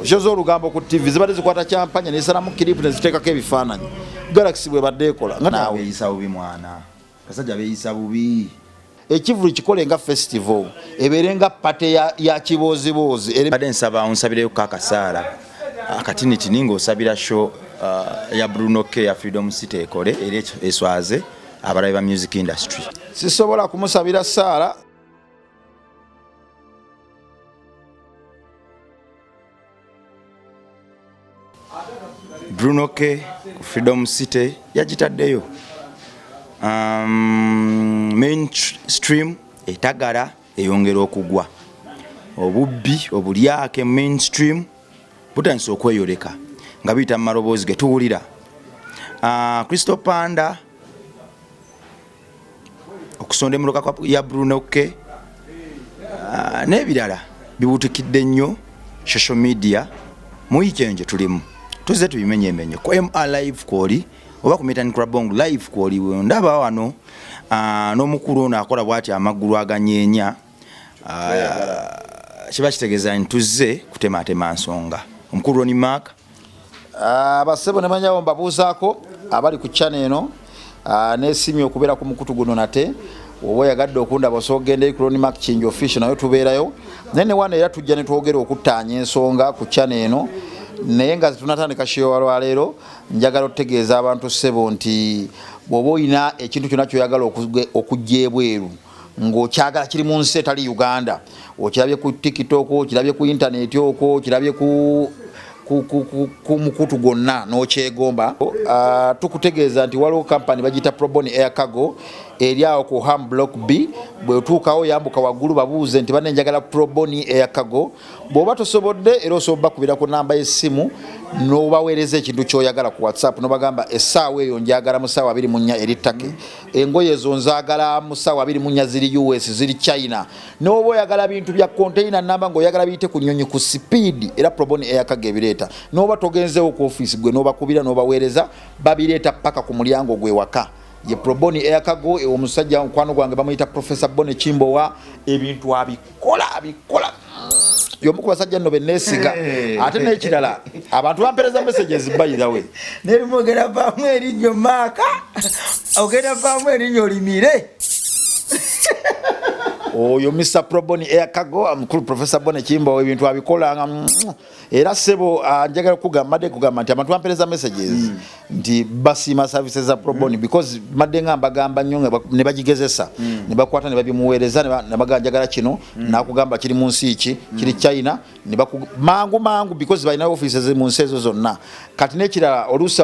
shows olugambo ku TV zibadde zikwata champagne ne salamu clip ne zitekako ebifaananyi Galaxy bwe badde ekola nga nawe yisa bubi mwana kasajja beyisa bubi ekivulu kikole nga festival eberenga pate ya kibozibozi badde nsaba onsabireyo kakasaala akatiniti ningo osabira show ya Bruno K ya Freedom City ekole eri eswaze abalabi ba music industry sisobola kumusabira saala Bruno K Freedom City yagitaddeyo mainstream etagala eyongera okugwa obubbi obulyake mainstream butandise okweyoleka nga biyita mu maloboozi ge tuwulira Crystal Panda okusonda emmotoka ya Bruno K n'ebirala bibutukidde nnyo social media mu weekend gye tulimu tuze tubimenyemenye ku MR live kwoli oba ku Metan Krabong live kwoli ndaba wano n'omukulu ono akola bwati amagulu aganyeenya kiba kitegeeza nti tuzze kutematema nsonga omukulu ni Mark abasebo ne manyawo mbabuuzaako abali ku channel eno n'esimye okubeera ku mukutu guno nate oba yagadde okundaba osoogende ku Mark Kingi official nayo tubeerayo nene wana era tujja ne twogera okuttaanya ensonga ku channel eno naye nga tunatandika shiyo lwaleero njagala otegeeza abantu sebo nti bw'oba olina ekintu kyonna kyoyagala okujja ebweru ng'okyagala kiri mu nsi etali Uganda okirabye ku TikTok okirabye ku internet okwo okirabye ku mukutu gonna n'okyegomba tukutegeeza nti waliwo kampani bagita Proboni Air Cargo eri awo ku Ham Block B bwe tuukawo yambuka waggulu babuuze nti banne njagala Proboni Air Cargo bw'oba tosobodde era osobola kubira ku namba y'essimu n'obaweereza ekintu ky'oyagala ku WhatsApp n'obagamba essaawa eyo njagala mu ssaawa 24 eri ttake engoye ezo nzaagala mu ssaawa 24 ziri US ziri China n'oba oyagala bintu bya container namba ng'oyagala biyite ku nnyonyi ku speed era Proboni Air Cargo ebireeta n'oba togenzeewo ku office gwe n'obakubira n'obaweereza babireeta paka ku mulyango gwe waka ye Proboni Air Cargo omusajja nkwano gwange bamuyita Professor Bone Kimbowa ebintu abikola yomu ku basajja nno benneesiga ate n'ekirala abantu bampereza messages by the way nerimwogera vaamu erinyo Maaka ogenda vaamu erinyo Limire oyo Mr. Proboni Air Cargo amukulu Professor Bone Kimbowa ebintu abikola era sebo njagala kugamba nti abantu bampereza messages nti basiima services za Proboni because madde nga mbagamba nnyo ne bagigezesa ne bakwata ne babimuweereza ne baganjagala kino nakugamba kiri mu nsi ki kiri China ne mangu because balina offices mu nsi ezo zonna kati n'ekirala oluusi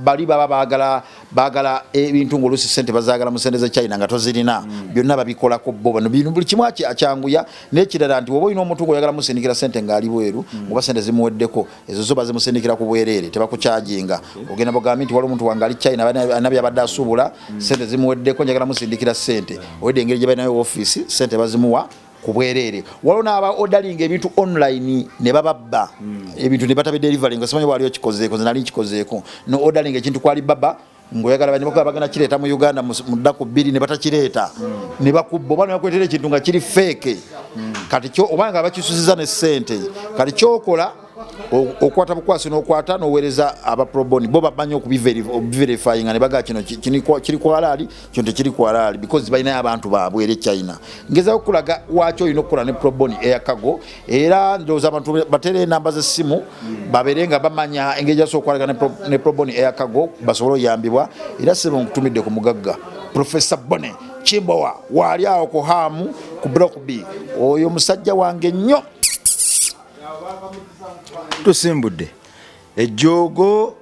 bali baagala ebintu ng'oluusi ssente bazaagala mu ssente za China nga tozirina byonna babikolako bo bano buli kimu akyanguya n'ekirala nti woba olina omuntu ng'oyagala musindikira ssente ng'ali bweru oba ssente zimuweddeko ezo zo bazimusindikira ku bwereere tebakukyajinga ogenda bagamba nti waliwo omuntu wange ali China anabya abadde asuubula ssente zimuweddeko njagala musindikira ssente owedde engeri gye balinayo office ssente bazimuwa ku bwereere waliwo n'aba ordering ebintu online ne bababba ebintu ne batabe delivering simanyi waliyo kikozeeko nze nali nkikozeeko no ordering ekintu kwali baba ng'oyagala bagenda kireeta mu Uganda mu ddaku 2 ne batakireeta ne bakubba oba ne bakwetera ekintu nga kiri fake kati kyo obanga bakisusiza ne ssente kati kyokola okwata bukwasi n'okwata n'oweereza aba Proboni bo bamanyi okubiverifyinga ne baga kino kiri ku halali kino tekiri ku halali because balinayo abantu baabwe eri China ngezaho okulaga wakyo olina okukola ne Proboni Air Cargo era ndowooza abantu batere enamba z'essimu babeere nga bamanya engeri gy'asobola okwalaga ne Proboni Air Cargo basobole oyambibwa era sebo nkutumidde ku mugagga Professor Bone Kimbowa wali awo ku Hamu ku Block B oyo musajja wange nnyo tusimbudde ejjogo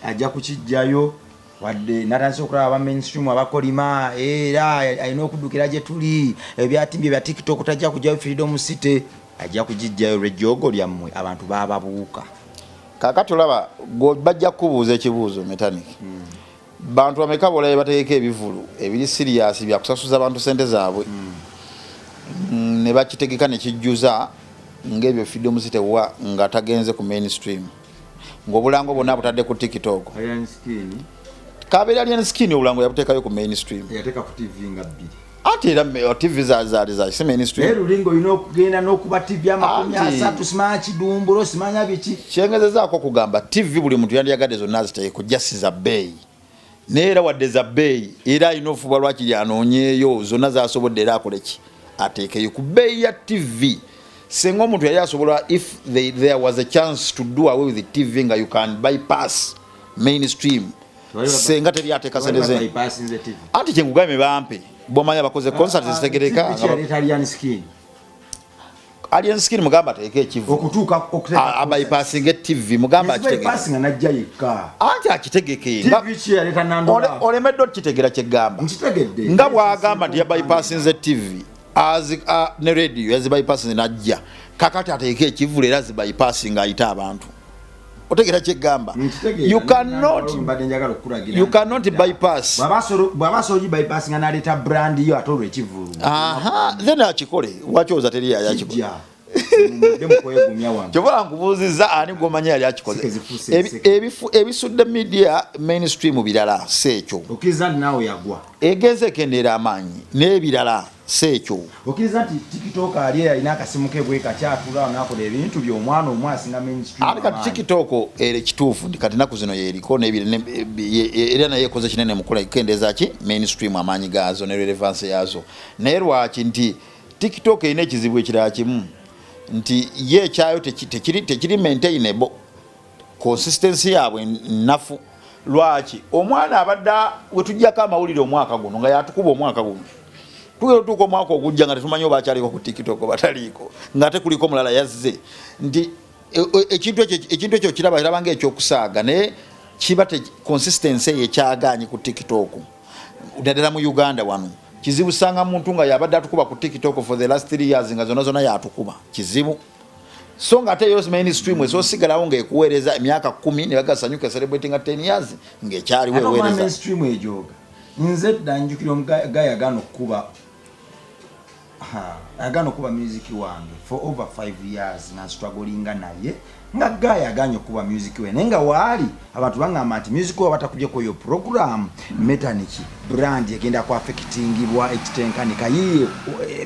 ajja kukijjayo wadde natandise okulaba aba mainstream abakolima era alina okuddukira gye tuli ebyatimbye bya TikTok tajja kujjayo Freedom City ajja kugijjayo lw'ejjogo lyammwe abantu bababuuka kakati olaba bajja kubuuza ekibuuzo Mechanic bantu bameka bolaye bateeka ebivulu ebiri serious bya kusasuza abantu sente zaabwe ne bakitegeka ne kijjuza ngebyo Freedom City wa nga tagenze ku mainstream ng'obulango bonna butadde ku TikTok Alien Skin kabiri Alien Skin obulango yabuteekayo ku mainstream yateeka ku TV nga 2 ate era TV za mainstream lero lingo inokugenda n'okuba TV amakumi asatu simanya kidumbulo simanya biki kyengezezaako kugamba TV buli muntu yandiyagadde zonna ziteeko jasiza bbeeyi neera wadde za bbeeyi era alina ofuba lwakiri anoonyeeyo zonna zasobodde era akoleki ateekeyo ku bbeeyi ya TV senga omuntu yali asobola if there was a chance to do away with the TV nga you can bypass mainstream senga teri ateeka sendeze anti kyenkugambe bampe bomanya abakoze concert zitegereka alien skin mugamba ateeke ekivu okutuuka abypassing TV mugamba akitegeera najja yekka anti akitegeke olemedde okitegera kyegamba nga bwagamba nti yabypassing TV ne radio yazibypassing najja kakati ateeke ekivu leero azibypassing ayita abantu otegera kyegamba you cannot bypass bwabasoji bypassing analeta brand yo atolwe ekivulu then akikole wakyoza teri yakikola kyobola nkubuuzizza ani gwomanyi yali akikoze ebisudde media mainstream birala seekyo okiriza nti naawe yagwa egenze ekendera amaanyi n'ebirala seekyo okiriza nti TikTok ali alina akasimu ke bwe kakyatula nakola ebintu by'omwana omwasinga mainstream ali kati TikTok ere kituufu ndi kati naku zino yeriko era naye ekoze kinene mukula ikendeza ki mainstream amaanyi gaazo ne relevance yazo naye lwaki nti TikTok erina ekizibu ekirala kimu nti ye kyayo tekiri maintainable consistency yabwe nafu lwaki omwana abadde wetujjako amawulire omwaka guno nga yatukuba omwaka guno tuko mwako ogujja nga tetumanyi oba akyaliko ku TikTok bataliiko nga ate kuliko mulala yazze nti ekintu ekyo kiraba ng'ekyokusaaga naye kiba consistency yekyagaanyi ku TikTok ddala mu Uganda wano kizibu sanga muntu nga yabadde atukuba ku TikTok for the last 3 years nga zona yatukuba kizibu so nga ate yose mainstream esosigalawo ng'ekuweereza emyaka 10 ne bagasanyuka celebrating 10 years ng'ekyali weweereza mainstream ejoga nze danjukira omugaya gano kuba agano kuba music wange for over 5 years na strugglinga naye nga gaya aganyo kuba music we nenga wali abantu bangamba nti music wa batakuje ko yo program metaniki brand yagenda kwa affectingibwa ekitenkanika yiye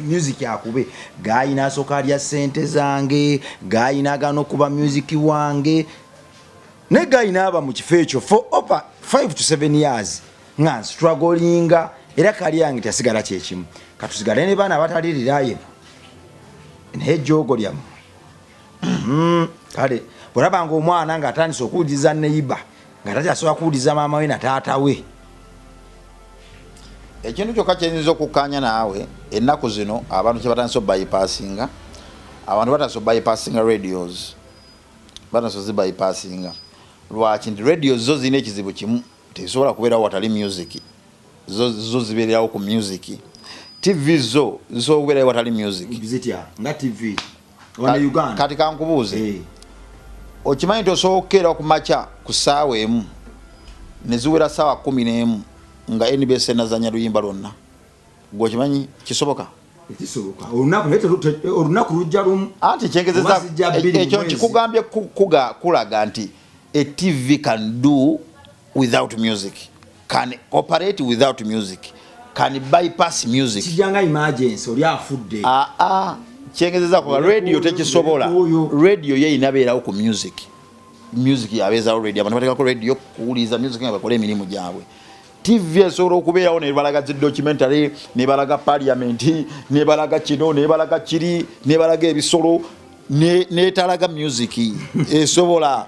music yakube gayi nasoka alya sente zange gayi nagano kuba music wange ne gayi naba mu kifecho for over 5 to 7 years nga strugglinga era kali yange tasigala kyekimu katusigala ne bana bataliriraye ne jogo lyamu kale borabanga omwana nga atandise okuwuliza neiba nga tatyasobola kuwuliza maama we na taata we ekintu kyokka kyenyinza okukkaanya naawe ennaku zino abantu kye batandise bypassinga abantu batandise bypassinga radios batandise zibypassinga lwaki nti radios zo zirina ekizibu kimu tezisobola kubeerawo watali music zo zibeererawo ku music TV zo zisobola kubeerawo watali music nga TV wana Uganda kati kankubuuze okimanyi nti osobola okukeera ku makya ku ssaawa emu ne ziwera ssaawa 11 nga NBS enazanya luyimba lwonna gwokimanyi kisoboka olunaku lujja lumu anti kyengezeza ekyo kikugambye kulaga nti a TV can do without music, can operate without music, can bypass music. Kijanga emergency oli afudde. Kyengezeza ko radio tekisobola. Radio ye inabeerawo ku music. Music yabeza already abantu bateka ko radio kuuliza music nga bakola emirimu gyabwe. TV esobola okubeerawo ne balaga zi documentary, ne balaga parliament, ne balaga kino, ne balaga kiri, ne balaga ebisolo, ne talaga music esobola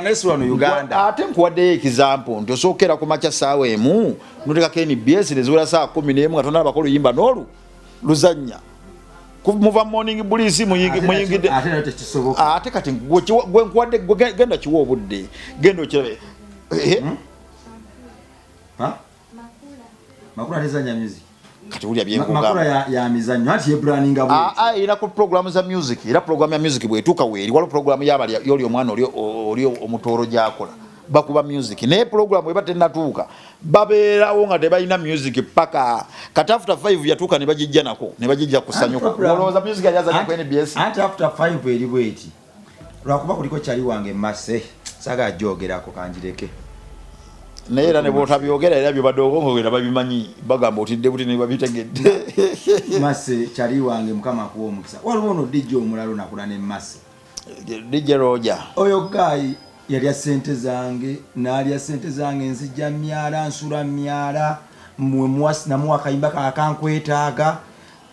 nesu wano Uganda. Ate nkuwadde example nti osookera ku makya ssaawa emu noteekako NBS ne ziwera ssaawa 11 nga tonalaba ko luyimba n'olu luzannya muva morning bulisi muyingidde ate kati gwe nkuwadde genda kiwa obudde genda okirabe makula tezanya music kati ulya byenkugamba makula ya mizanyo ati yebraninga bwe ina ku program za music era program ya music bwetuuka weeri waliwo program yabali yoli omwana oli omutoro gyakola bakuba music naye program eba tennatuuka babeerawo nga tebalina music paka kati after 5 yatuuka ne bagijja nako ne bagijja kusanyuka olowooza music yajazanya ku NBS anti after 5 eri bweti lwakuba kuliko kyali wange masse saga jogerako kanjireke Neera ne botabyogera era byo badogongo era babimanyi bagamba otidde buti ne babitegedde. Mase chali wange mukama kuwa omukisa. Waliwo no DJ omulalo nakula ne Mase. DJ Roja. Oyo guy yali sente zange nalya sente zange nzijja myala nsula myala mwe mwasi namu akayimba akankwetaaga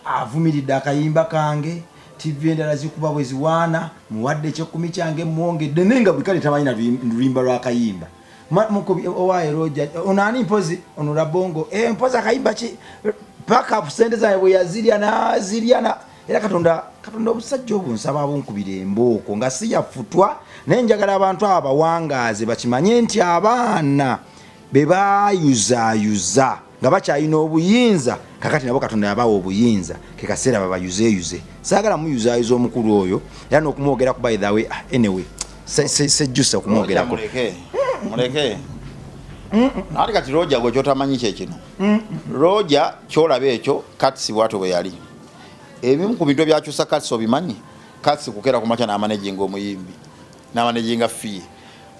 avumiridde akayimba kange TV endala zikuba bwe ziwaana muwadde ekikumi kyange mwongedde nenga bukali tamanyi na lulimba lwa kayimba mukobi owaye Roja onani mpozi onula bongo mpoza kayimba ki backup sente zange bwe yazirya na era katonda obusajja obunsaba abunkubira embooko nga si yafutwa nenjagala abantu aba wangaze bakimanye nti abaana be bayuzayuza nga bakyayina obuyinza kakati nabo katonda yabawa obuyinza ke kaseera babayuzeyuze saagala muyuzayuza omukulu oyo era n'okumwogera ku by the way anyway sejjusa okumwogerako muleke ate kati Roja gwe kyotamanyi kyekino Roja kyolaba ekyo katsi bwato bwe yali ebimu ku bintu byakyusa katsi obimanyi katsi kukera ku makya n'amanaging omuyimbi n'amanaging fee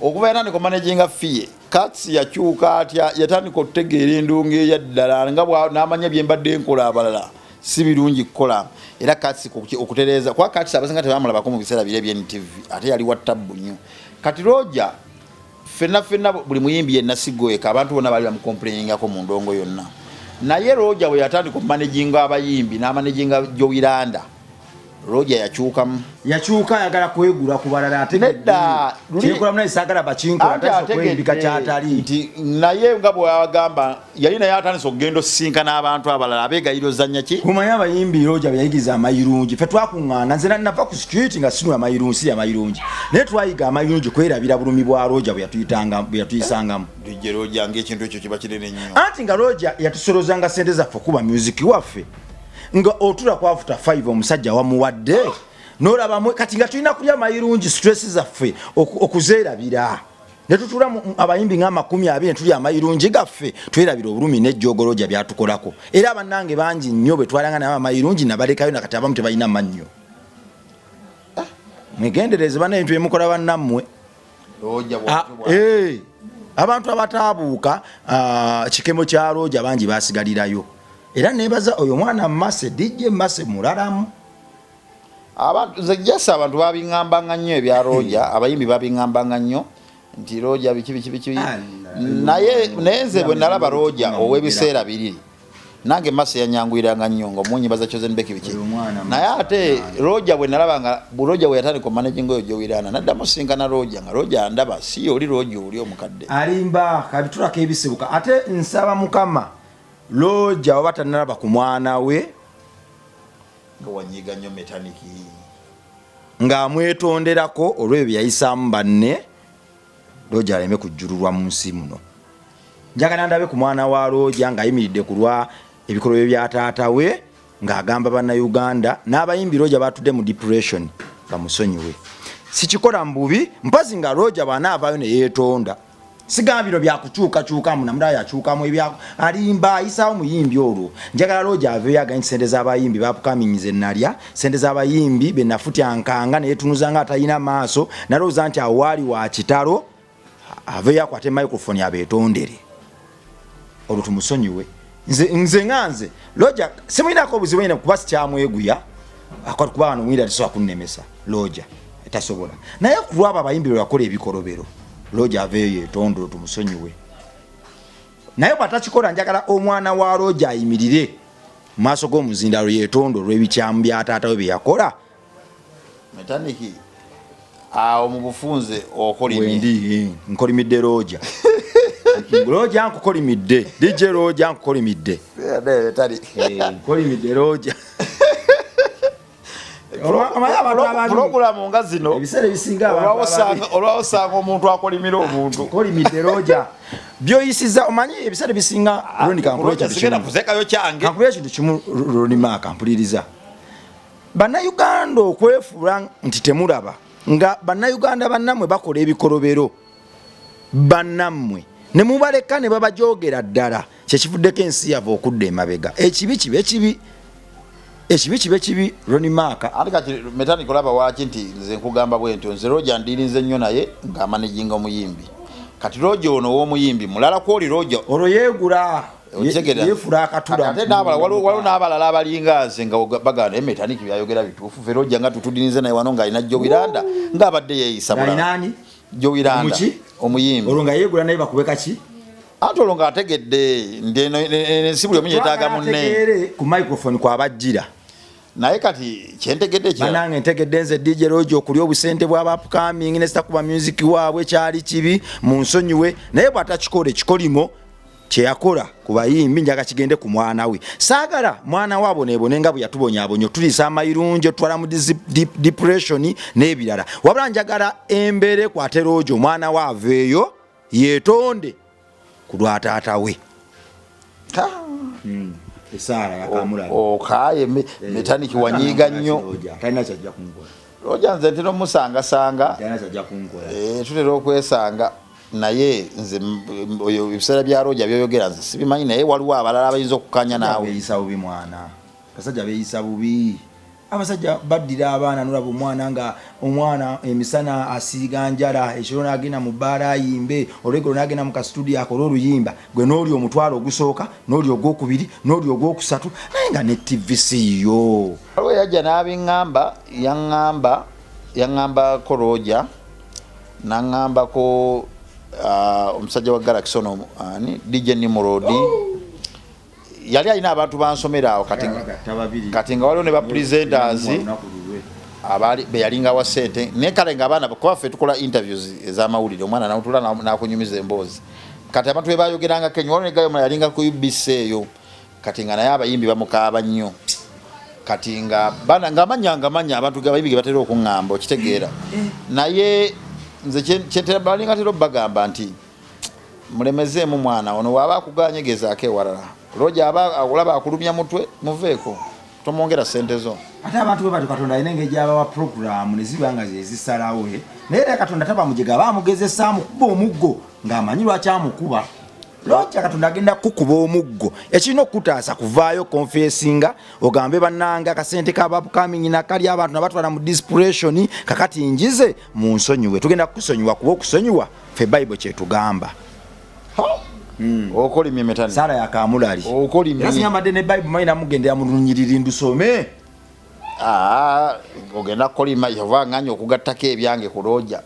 okuva era ne managing fee katsi yakyuka atya yatandika okutegeera endungu eyaddala nga n'amanya byembadde nkola abalala si birungi kukola era katsi okutereeza kwa katsi abasinga tebamulabako mu biseera bire by'NTV ate yali wattabu nnyo kati Roja fenna buli muyimbi yenna sigoyeka abantu bonna bali bamukomplainingako mu ndongo yonna naye Roja bwe yatandika okumanaginga abayimbi n'amanaginga Joiranda Roja yakyuka ayagala kwegula ku balala nedda kyekola muna isagala bakinko atakwebika kyatali nti naye nga bwe agamba yali naye atandise okugenda osinkana abantu abalala abegayiro zanya ki kumanya abayimbi Roja beyayigiza amayirungi fe twakuŋŋaana nze nava ku street nga sinu amayirungi amayirungi naye twayiga amayirungi kwerabira bulumi bwa Roja bwe yatuyisangamu DJ Roja ng'ekintu ekyo kiba kinene nnyo anti nga Roja yatusolozanga sente zaffe kuba music waffe nga otula kwafuta 5 omusajja wamuwadde n'olaba kati nga tulina kulya amayirungi stress zaffe okuzeerabira ne tutula abayimbi nga 20 tuli amayirungi gaffe twerabira obulumi n'ejjogo Roja byatukolako era abannange bangi nnyo bwe twalanga nabo amayirungi nabalekayo nakati abamu tebalina mannyo mwegendereze bana ebintu byemukola bannammwe abantu abataabuuka kikemo kya Roja bangi basigalirayo era nebaza oyo mwana Mase DJ Mase mulalamu abantu babingambanga nnyo ebya Roja abayimbi babingambanga nnyo nti Roja biki naye nze bwe nalaba Roja ow'ebiseera biri nange Mase yanyangwiranga nnyo ng'omunyimbaza Chosenbeki biki naye ate Roja bwe nalabanga Roja bwe yatandika managing oyo Joiranda naddamu sinkana Roja nga Roja ndaba si oli Roja oli omukadde alimba kabitulako ebisibuka ate nsaba Mukama Roja wabata nalaba ku mwana we nga wanyiga nnyo metaniki nga amwetonderako olw'ebyo yayisaamu banne Roja aleme kujjululwa mu nsi muno njagala ndabe ku mwana wa Roja ng'ayimiridde ku lwa ebikolwa bya taata we ng'agamba bannayuganda n'abayimbi Roja batudde mu depression bamusonyiwe sikikola mbubi mpazi nga Roja bw'anaavaayo ne yeetonda sigambiro bya kukyuka mu namda yakyukamu ebya alimba ayisaawo muyimbi olwo njagala Roja aveeyo aganye sente z'abayimbi bapukaminyize nalya sente z'abayimbi be nafutyankanga naye tunuzanga atayina maaso nalowooza nti awaali wa kitalo aveeyo akwate microphone abeetondere olwo tumusonyiwe nze Roja simulinako obuzibu nyina kuba sikyamweguya akwati kuba wano mwira tisobola kunnemesa Roja etasobola naye ku lwabo abayimbi lwakola ebikolobero Roja aveeyo etondolo tumusonyiwe naye bwatakikola njagala omwana wa Roja ayimirire mu maaso g'omuzindalo yeetondolo olw'ebikyamu bya taata we bye yakola metaniki awo mu bufunze okolimye nkolimidde Roja Roja nkukolimidde DJ Roja nkukolimidde nkolimidde Roja Programu nga zino ebiseera bisinga olwawosanga omuntu akolimira omuntu kolimidde Roja byoyisiza omanyi ebiseera bisinga kuzekayo kyange kankulira ekintu kimu Ronima kampuliriza bannayuganda okwefuula nti temulaba nga bannayuganda bannammwe bakola ebikolobero bannammwe ne mubaleka ne babajogera ddala kyekivuddeko ensi yava okudda emabega ekibi kibe Ronimaka ate kati metaniki olaba waki nti nze nkugamba bwentyo nze Roja ndirinze nnyo naye ng'amanaginga omuyimbi kati Roger ono w'omuyimbi mulala kwoli Roger olwo yeegula yefula akatula ate n'abalala waliwo n'abalala abalinga nze nga bagana emetaniki byayogera bituufu fe Roger nga tutudinize naye wano ng'alina Jowiranda ng'abadde yeeyisa nani Jowiranda omuyimbi olwo nga yeegula naye bakube kaki ate olwo ng'ategedde ensi buli omu yeetaaga munne ku microphone kwabajjira naye kati kyentegedde banange ntegedde nze DJ Roger okulya obusente bw'aba upcoming ne sitakuba music waabwe kyali kibi mu nsonyiwe naye bw'atakikole kikolimo kyeyakola ku bayimbi njaga kigende ku mwana we saagala mwana waabo neebone nga bwe yatubonyabonyo tuliisa amayirungi otwala mu depression n'ebirala wabula njagala embere kwate Roger omwana we aveeyo yeetonde ku lwa taata we Esara yakamula okaye metaniki wanyiga nnyo talina kyajja kunkola Roger nze ntino musanga talina kyajja kunkola tutera okwesanga naye nze oyo ebiseera bya Roger byoyogera nze sibimanyi naye waliwo abalala abayinza okukanya naawe beeyisa bubi mwana basajja beeyisa bubi abasajja baddira abaana nolaba omwana emisana asiiga njala ekiro n'agenda mu bbaala ayimbe olwegolo n'agenda mu kasitudiyo akola oluyimba gwe n'oli omutwalo ogusooka n'oli ogwokubiri n'oli ogwokusatu naye nga ne TVC yo waliwo yajja n'abiŋŋamba yaŋŋambako Roger n'aŋŋambako omusajja wa Galaxy ono DJ Nimrod yali alina abantu bansomera awo kati nga waliwo ne ba presenters abali beyalinga wa sente ne kale nga abaana kuba ffe tukola interviews ez'amawulire omwana nawutula n'akunyumiza emboozi kati abantu be bayogeranga Kenya waliwo ne gayo yalinga ku UBC eyo kati nga naye abayimbi bamukaaba nnyo kati nga manya abantu abayimbi ge batera okuŋŋamba okitegeera naye nze kyentera balinga tero bagamba nti mulemezeemu mwana ono waaba akuganyegezaako ewalala Roger aba akulaba akulumya mutwe muveeko tomongera sente zo ate abantu be bati Katonda alina engeri gy'abawa program ne ziba nga zisalawo naye era Katonda tabamujega bamugezesa mukuba omuggo ng'amanyi lwaki amukuba Roger Katonda agenda kukuba omuggo ekirina okutaasa kuvaayo confessinga ogambe bannanga akasente k'abapcoming nakali abantu nabatwala mu desperation kakati njize mu nsonyiwe tugenda kukusonyiwa kuba okusonyiwa ffe Bible kyetugamba okolimye metani Sara yakamulali okolimye yasinyambadde ne Bible mayina mugendera mu lunyiriri ndusome ogenda kolima yava nganya okugattako ebyange ku Roger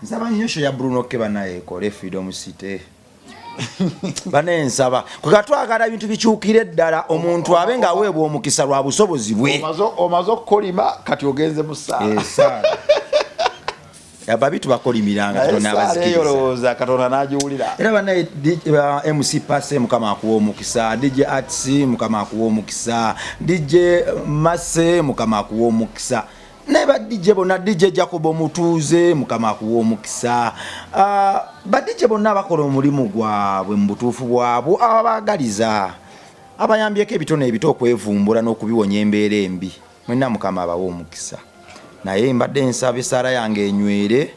nsaba nyosho ya Bruno Keba naye ekole Freedom City bane nsaba kwatwagala ebintu bikyukire ddala omuntu abe nga aweebwa omukisa lwa busobozi bwe omaze okukolima kati ogenze mu Sara ababitu bakolimiranga n'abazikiriza Katonda n'agiwulira era banaye MC Passe mukama akuwa omukisa DJ Arts mukama akuwa omukisa DJ Masse mukama akuwa omukisa neba DJ bona DJ Jacob Mutuuze mukama akuwa omukisa ba DJ bonna bakola omulimu gwabwe mu butuufu bwabwe abagaliza abayambyeko ebitone ebito okwevumbula n'okubiwonya embeera embi mwenna mukama abawa omukisa naye mbadde nsaba Sara yange enywere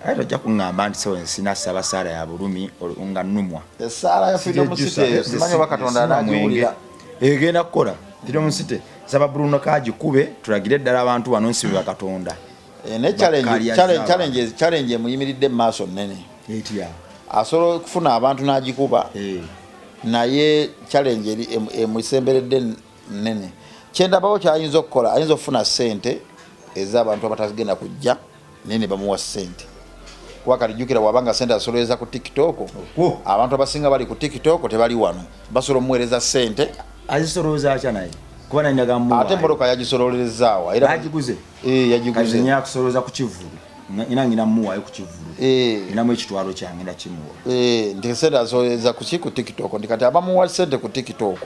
ayi tojja kuŋŋamba nti so nsina saba Sara ya bulumi nga nnumwa Sara ya Freedom City simanyi oba Katonda anagiwulira egenda kukola Freedom City saba Bruno kagikube tulagire ddala abantu wano nsibe ba Katonda ne challenge emuyimiridde mu maaso nnene asobola okufuna abantu n'agikuba naye challenge eri emusemberedde nnene kyendabawo kyayinza okukola ayinza okufuna ssente ez'abantu abatagenda kujja nene bamuwa ssente kuba kati jjukira wabanga ssente asoloweza ku TikTok abantu abasinga bali ku TikTok tebali wano basobola omuweereza ssente azisoloweza atya naye kuba nanjagamu ate emboloka yagisololezaawo era yagiguze yagiguze nya kusoloweza ku Kivulu ngina muwayo ku Kivulu inamu ekitwalo kyange ndakimuwa nti ssente asoloweza ku TikTok ndi kati abamuwa ssente ku TikTok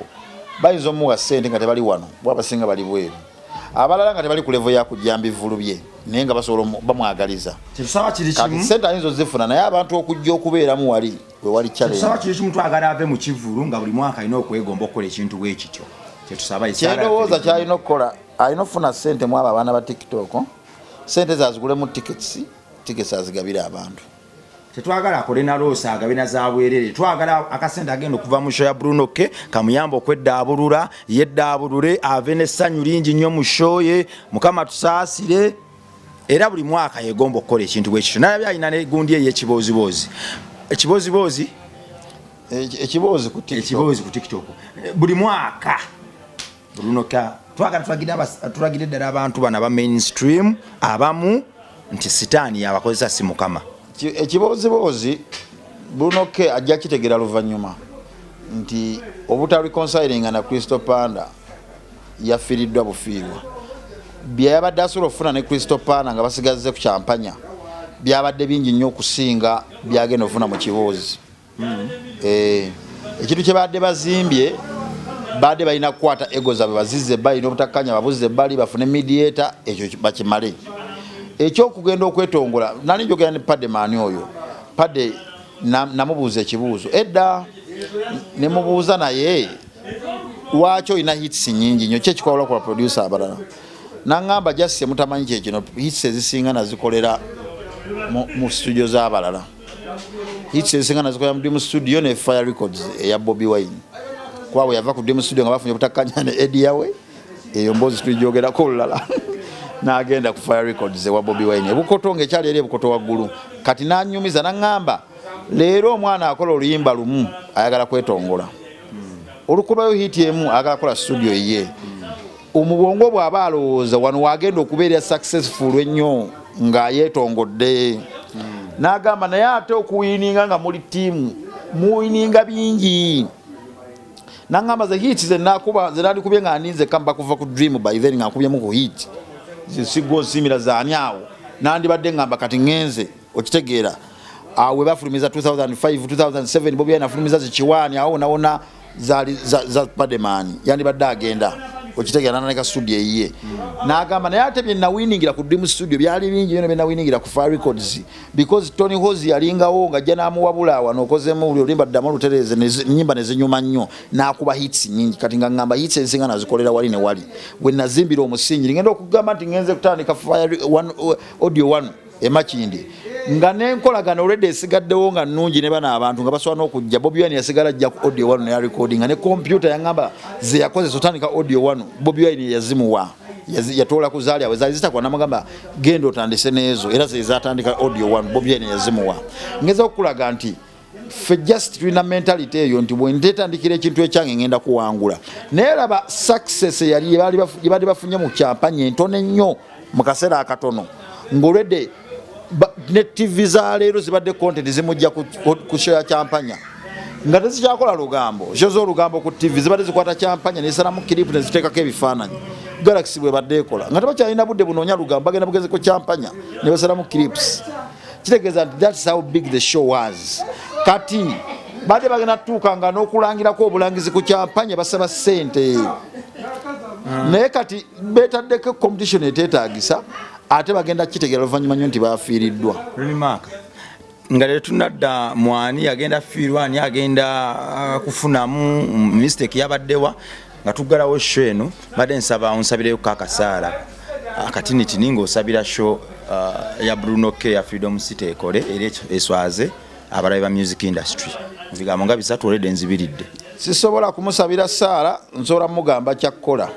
bayinza omuwa ssente nga tebali wano bwabasinga bali bweru abalala nga tebali ku level ya kujjamba ivulu bye naye nga basobola bamwagaliza kati ssente ayinza ozifuna naye abantu okujja okubeeramu wali we wali challenge tusaba kiri kimu twagala ave mu Kivulu nga buli mwaka alina okwegomba okukola ekintu bwekityo kyetusaba kyendowooza kyalina okukola alina okufuna ssente mu abo abaana ba TikTok ssente zazigulemu tickets azigabire abantu tetwagala akole na loosa agabe na zaabwerere twagala akasente agenda okuva mu show ya Bruno K kamuyamba okwedaabulula yeddaabulule ave n'essanyu lingi nnyo mu show ye mukama tusaasire era buli mwaka yegomba okukola ekintu bwekityo nalabye alina negundi ey'ekiboozibozi ekiboozibozi ku TikTok buli mwaka Brunoka twagala tulagire ddala abantu bana ba mainstream abamu nti sitaani yabakozesa si mukama ekiboozibozi Brunoke ajja kitegera luvannyuma nti obutareconcilinga na Crystal Panda yafiiriddwa bufiirwa byabadde asobola okufuna ne Crystal Panda nga basigazze ku kyampanya byabadde bingi nnyo okusinga byagenda okufuna mu kiboozi ekintu kye badde bazimbye badde balina kukwata ego zaabwe bazizze ebbali n'obutakkanya babuzze ebbali bafune mediator ekyo bakimale ekyokugenda okwetongola nani njogera ne Pademaani oyo Pade namubuuza ekibuuzo edda ne mubuuza naye lwaki olina hits nyingi nnyo kyekikwawula ku baproducer abalala naŋŋamba jasi mutamanyi kyekino hits ezisinga nazikolera mu studio z'abalala hits ezisinga nazikolera mu studio ne Fire Records eya Bobby Wine kwabwe yava ku Dream Studio nga bafunye obutakkanya ne Eddie Yawe eyo mboozi tulijogerako olulala n'agenda ku Fire Records ewa Bobby Wine ebukoto ng'ekyali eri ebukoto waggulu kati n'annyumiza naŋŋamba leero omwana akola oluyimba lumu ayagala kwetongola olukubayo hiti emu ayagala kola studio ye omubwongo bw'aba alowooza wano wagenda okubeera successful ennyo nga yeetongodde n'agamba naye ate okuwininga nga muli ttiimu muwininga bingi naŋŋamba ze hiti zenandikubye nga aninze kamba kuva ku Dream by then nga nkubyemu ku hiti zisigwa osimira zaani awo nandibadde ngamba kati ngenze okitegeera awe bafulumiza 2005 2007 Bobby Wine afulumiza zikiwaani awo nawona za Pademaani yandibadde agenda okitegeera naneka studio eyiye n'agamba naye ate bye nawiningira ku Dream Studio byali bingi bino bye nawiningira ku Fire Records because Tony Hozi yalingawo nga ajja n'amuwabula wano okozemu buli olimba ddamu olutereeze nnyimba ne zinyuma nnyo n'akuba hits nyingi kati nga ngamba hits ezisinga nazikolera wali ne wali bwe nazimbira omusingi ngenda okugamba nti ngenze kutandika Fire Audio 1 emakindi nga nenkolagana already esigaddewo nga nnungi ne bana abantu nga basobola n'okujja Bobby Wine yasigala ajja ku Audio 1 ne recording ne computer yangamba ze yakozesa otandika Audio 1 Bobby Wine yazimuwa yatoola ku zaali awe zaali zitakwa namugamba genda otandise n'ezo era ze zatandika Audio 1 Bobby Wine yazimuwa ngeza okulaga nti fe just tulina mentality eyo nti bwe nteetandikira ekintu ekyange ngenda kuwangula naye laba success yali baali bafunye mu kyampanya entono ennyo mu kaseera akatono ng'olwedde ne TV za leero zibadde content zimujja ku show ya kyampanya nga tezikyakola lugambo show z'olugambo ku TV zibadde zikwata kyampanya nesalamu clip ne ziteekako ebifaananyi Galaxy bwe badde ekola nga tebakyalina budde bunoonya lugambo bagenda bugeze ku kyampanya ne basalamu clips kitegeeza nti that's how big the show was kati badde bagenda tuuka nga n'okulangirako obulangizi ku kyampanya basaba ssente naye kati beetaddeko competition eteetaagisa ate bagenda kitegeera oluvannyuma nnyo nti bafiiriddwa nga leero tunadda mwani yagenda fiirwa ani agenda kufunamu mistake yabaddewa nga tuggalawo show eno badde nsaba onsabireyo kakasaala akatinitini ng'osabira show ya Brunoke ya Freedom City ekole eri eswaze abalabe ba music industry mu bigambo nga bisatu olede nzibiridde sisobola kumusabira saala nsobola mugamba kyakkola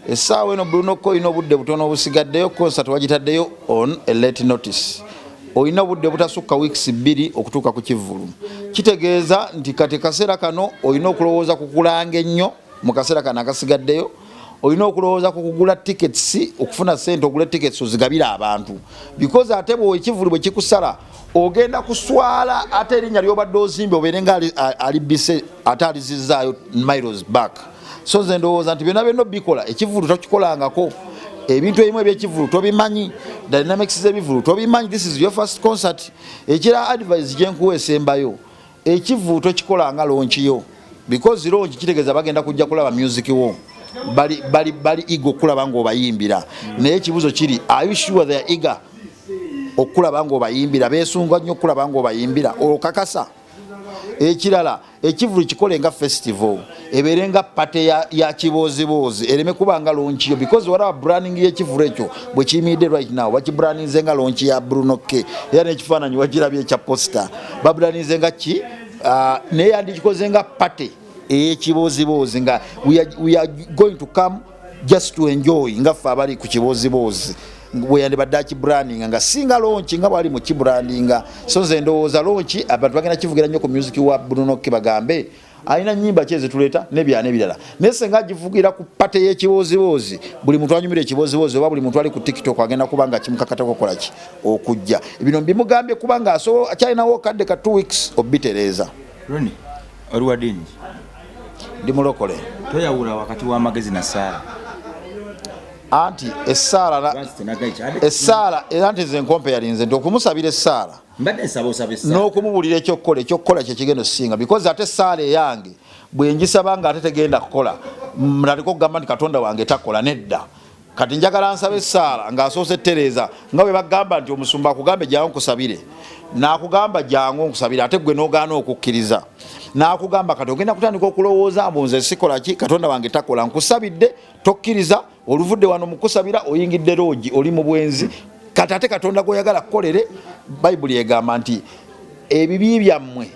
essaawa eno Brunoke olina obudde butono obusigaddeyo concert wagitaddeyo on a late notice olina obudde butasukka weeks 2 okutuuka ku Kivulu kitegeeza nti kati kaseera kano olina okulowooza kukulanga ennyo mu kaseera kano akasigaddeyo olina okulowooza kukugula tickets okufuna ssente ogula tickets ozigabire abantu because ate Ekivulu bwe kikusala ogenda kuswala ate erinnya ly'obadde ozimbe obeere nga alibise ate alizizaayo miles back so nze ndowooza nti byonna byonna bikola Ekivulu tokikolangako ebintu ebimu eby'Ekivulu tobimanyi dynamics z'Ebivulu tobimanyi this is your first concert ekira advice gye nkuwa esembayo Ekivulu tokikolanga lonchiyo because launch kitegeeza bagenda kujja kulaba music wo bali ego kulaba ng'obayimbira naye ekibuzo kiri are you sure they are eager okulaba ng'obayimbira beesunga nnyo okulaba ng'obayimbira okakasa ekirala Ekivulu kikole nga festival ebeere nga pate ya kiboozibozi ereme kuba nga launch yo because wala branding y'Ekivulu ekyo bwe kiyimiridde right now bakibrandinze nga launch ya Brunoke era n'ekifaananyi wakirabye ekya poster babrandinze nga ki naye yandikikoze nga pate ey'ekiboozibozi nga we are going to come just to enjoy nga ffe abali ku kiboozibozi bwe yandibadde kibrandinga nga singa launch nga bwali mu kibrandinga so nze ndowooza launch abantu bagenda kivugira nnyo ku music wa Bruno Kibagambe alina nnyimba ki ezituleeta n'ebyana ebirala naye senga agivugira ku pate y'ekibooziboozi buli muntu anyumira ekibooziboozi oba buli muntu ali ku TikTok agenda kuba nga kimukakatako kola ki okujja bino bimugambye kuba nga akyalinawo kadde ka 2 weeks obitereeza Ronnie oli wa dini ndi mulokole toyawula wakati w'amagezi na Saala anti essaala era nti nze nkompe yalinze nti okumusabira essaala mbadde nsaba osabe Saala n'okumubuulira ekyokukola kye kigenda okusinga because ate essaala eyange bwe ngisaba nga ate tegenda kukola naliko okugamba nti Katonda wange takola nedda kati njagala nsaba essaala ng'asoose Tereza nga bwe bagamba nti omusumba akugambye jangu nkusabire n'akugamba jangu nkusabire ate gwe n'ogaana okukkiriza n'akugamba kati ogenda kutandika okulowooza mbu nze sikola ki Katonda wange takola nkusabidde tokkiriza oluvudde wano mukusabira oyingidde loogi oli mu bwenzi kati ate Katonda gw'oyagala kukolere Bayibuli egamba nti ebibi byammwe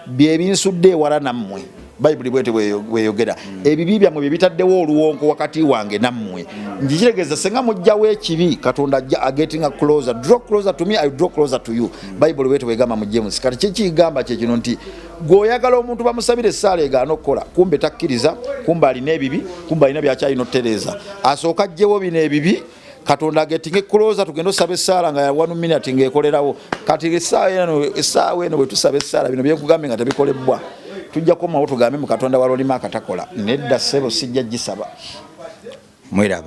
bye binsudde ewala nammwe Bayibuli bwete bweyogera ebibi byammwe bye bitaddewo oluwonko wakati wange nammwe njikitegeeza senga mujjawo ekibi Katonda ajja getting closer draw closer to me I draw closer to you Bayibuli bwete bwegamba mu James kati kikigamba kye kino nti gw'oyagala omuntu bamusabire essaala egaana okukola kumbe takkiriza kumbe alina ebibi kumbe alina byakyalina Tereza asooka ajjewo bino ebibi Katonda getting closer tugenda osaba essaala nga ya 1 minute ng'ekolerawo kati essaawa eno bwe tusaba essaala bino byenkugambye nga tebikolebwa tujja komawo tugambe mu Katonda wa lolima akatakola nedda ssebo sijja gisaba mweraba